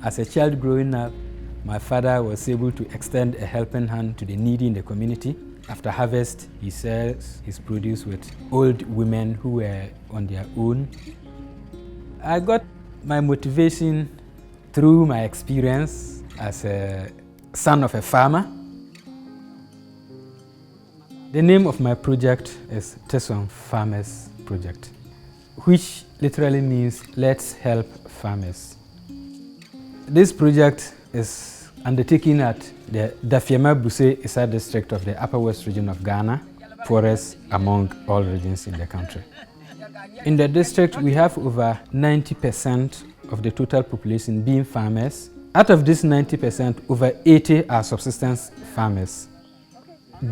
As a child growing up, my father was able to extend a helping hand to the needy in the community. After harvest, he sells his produce with old women who were on their own. I got my motivation through my experience as a son of a farmer. The name of my project is Tesom Farmers Project, which literally means Let's Help Farmers. This project is undertaken at the Dafiema Buse Isa district of the Upper West region of Ghana, poorest among all regions in the country. In the district, we have over 90% of the total population being farmers. Out of this 90%, over 80 are subsistence farmers.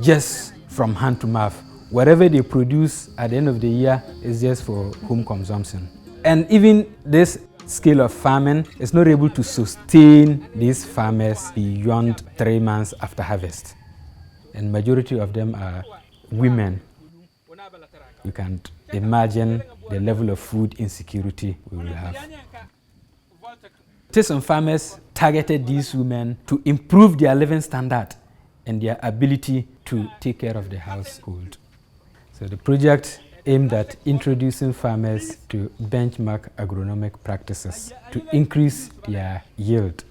Just from hand to mouth. Whatever they produce at the end of the year is just for home consumption. And even this scale of farming is not able to sustain these farmers beyond 3 months after harvest. And majority of them are women. You can imagine the level of food insecurity we will have. Tesom Farmers targeted these women to improve their living standard and their ability to take care of the household. So the project aimed at introducing farmers to benchmark agronomic practices to increase their yield.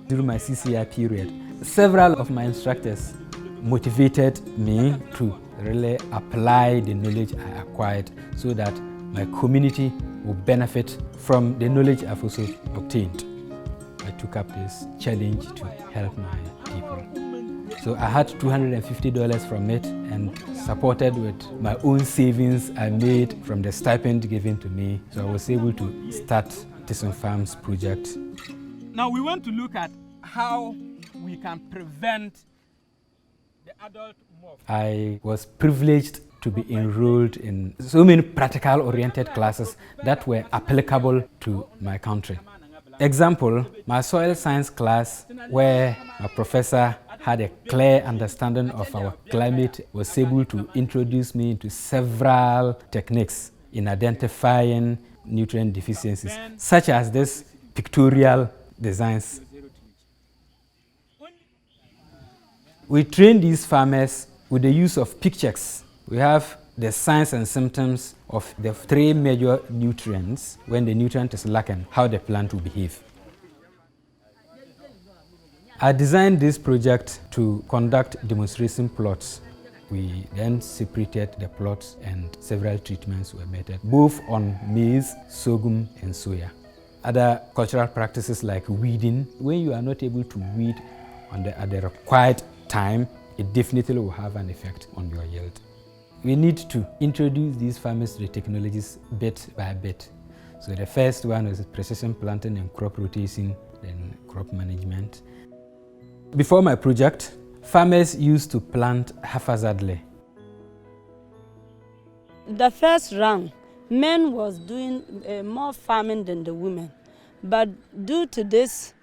During my CCI period, several of my instructors motivated me to really apply the knowledge I acquired so that my community will benefit from the knowledge I've also obtained. I took up this challenge to help my people. So I had $250 from it and supported with my own savings I made from the stipend given to me. So I was able to start Tesom Farms project. Now we want to look at how we can prevent the adult mob. I was privileged to be enrolled in so many practical-oriented classes that were applicable to my country. Example, my soil science class, where my professor had a clear understanding of our climate, was able to introduce me into several techniques in identifying nutrient deficiencies, such as this pictorial designs. We train these farmers with the use of pictures. We have the signs and symptoms of the 3 major nutrients. When the nutrient is lacking, how the plant will behave. I designed this project to conduct demonstration plots. We then separated the plots and several treatments were made, both on maize, sorghum, and soya. Other cultural practices like weeding, when you are not able to weed at the required time, it definitely will have an effect on your yield. We need to introduce these farmers to the technologies bit by bit. So the first one is precision planting and crop rotation, then crop management. Before my project, farmers used to plant haphazardly. The first round, men was doing more farming than the women. But due to this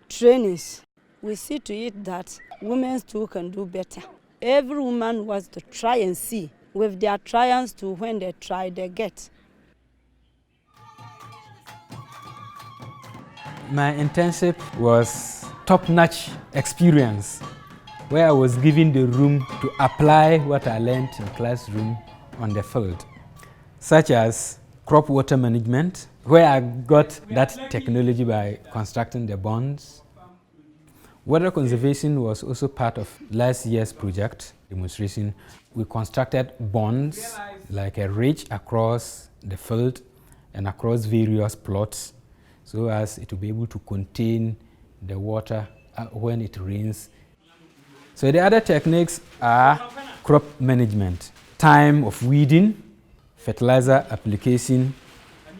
trainings, we see to it that women too can do better. Every woman wants to try and see. With their trials to when they try, they get. My internship was top-notch experience, where I was given the room to apply what I learned in classroom on the field, such as crop water management, where I got that technology by constructing the bonds. Water conservation was also part of last year's project demonstration. We constructed bonds like a ridge across the field and across various plots so as it will be able to contain the water when it rains. So the other techniques are crop management, time of weeding, fertilizer application,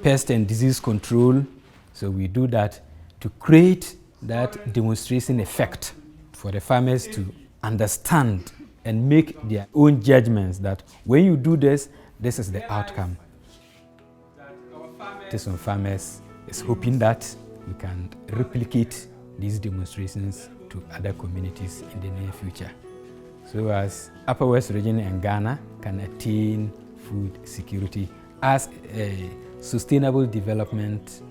pest and disease control. So we do that to create that demonstration effect for the farmers to understand and make their own judgments that when you do this, this is the outcome. Tesom Farmers is hoping that we can replicate these demonstrations to other communities in the near future, so as Upper West region and Ghana can attain food security as a sustainable development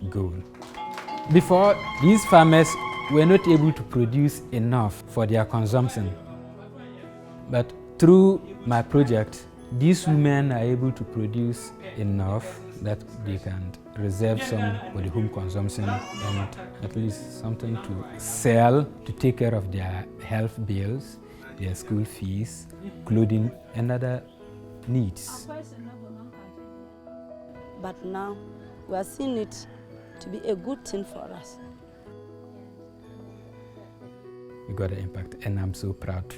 goal. Before, these farmers were not able to produce enough for their consumption. But through my project, these women are able to produce enough that they can reserve some for the home consumption and at least something to sell to take care of their health bills, their school fees, clothing, and other needs. But now we are seeing it to be a good thing for us. We got an impact, and I'm so proud.